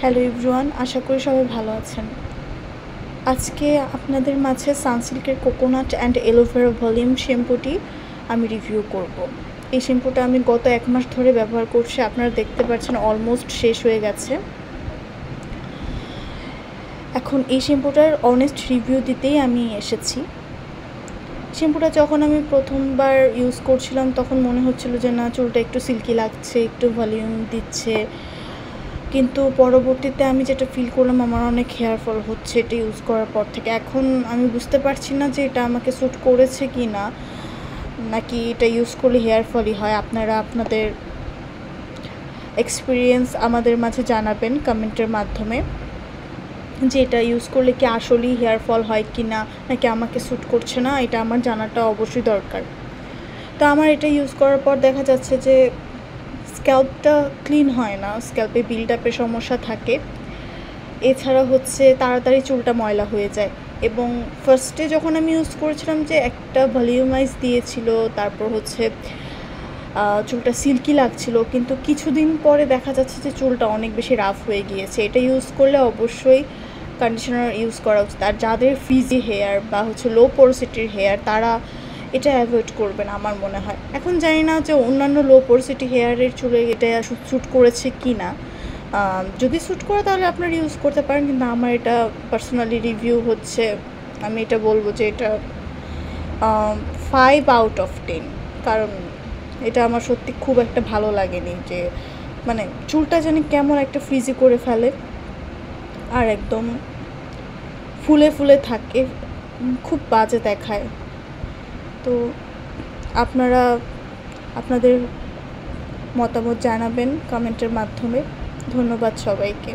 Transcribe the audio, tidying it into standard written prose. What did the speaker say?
Hello everyone, আশা করি সবাই ভালো আছেন। আজকে আপনাদের মাঝে সানসিল্কের কোকোনাট অ্যান্ড অ্যালোভেরা ভলিউম শ্যাম্পুটি আমি রিভিউ করব। এই শ্যাম্পুটা আমি গত 1 মাস ধরে ব্যবহার করছি। আপনারা দেখতে পাচ্ছেন অলমোস্ট শেষ হয়ে গেছে। এখন এই শ্যাম্পুটার অনেস্ট রিভিউ দিতেই আমি এসেছি। শ্যাম্পুটা যখন আমি প্রথমবার ইউজ করছিলাম তখন মনে হচ্ছিল যে না, চুলটা একটু সিল্কি লাগছে, একটু ভলিউম দিচ্ছে, কিন্তু পরবর্তীতে আমি যেটা ফিল করলাম আমার অনেক হেয়ার ফল হচ্ছে এটা ইউজ করার পর থেকে। এখন আমি বুঝতে পারছি না যে এটা আমাকে স্যুট করেছে কি না, নাকি এটা ইউজ করলে হেয়ার ফলই হয়। আপনারা আপনাদের এক্সপিরিয়েন্স আমাদের মাঝে জানাবেন কমেন্টের মাধ্যমে যে এটা ইউজ করলে কি আসলেই হেয়ার ফল হয় কি না, নাকি আমাকে স্যুট করছে না, এটা আমার জানাটা অবশ্যই দরকার। তো আমার এটা ইউজ করার পর দেখা যাচ্ছে যে স্ক্যাল্পটা ক্লিন হয় না, স্ক্যাল্পে বিল্ড আপের সমস্যা থাকে। এছাড়া হচ্ছে তাড়াতাড়ি চুলটা ময়লা হয়ে যায়। এবং ফার্স্টে যখন আমি ইউজ করেছিলাম যে একটা ভলিউমাইজ দিয়েছিল, তারপর হচ্ছে চুলটা সিল্কি লাগছিল, কিন্তু কিছুদিন পরে দেখা যাচ্ছে যে চুলটা অনেক বেশি রাফ হয়ে গিয়েছে। এটা ইউজ করলে অবশ্যই কন্ডিশনার ইউজ করা উচিত। আর যাদের ফ্রিজি হেয়ার বা হচ্ছে লো পোরসিটির হেয়ার তারা এটা অ্যাভয়েড করবেন আমার মনে হয়। এখন জানি না যে অন্যান্য লো পোরসিটি হেয়ারের চুলে এটা স্যুট করেছে কি না। যদি স্যুট করে তাহলে আপনারা ইউজ করতে পারেন, কিন্তু আমার এটা পার্সোনালি রিভিউ হচ্ছে, আমি এটা বলবো যে এটা 5 আউট অফ 10। কারণ এটা আমার সত্যি খুব একটা ভালো লাগেনি, যে মানে চুলটা জানি কেমন একটা ফ্রিজি করে ফেলে আর একদম ফুলে ফুলে থাকে, খুব বাজে দেখায়। তো আপনারা আপনাদের মতামত জানাবেন কমেন্টের মাধ্যমে। ধন্যবাদ সবাইকে।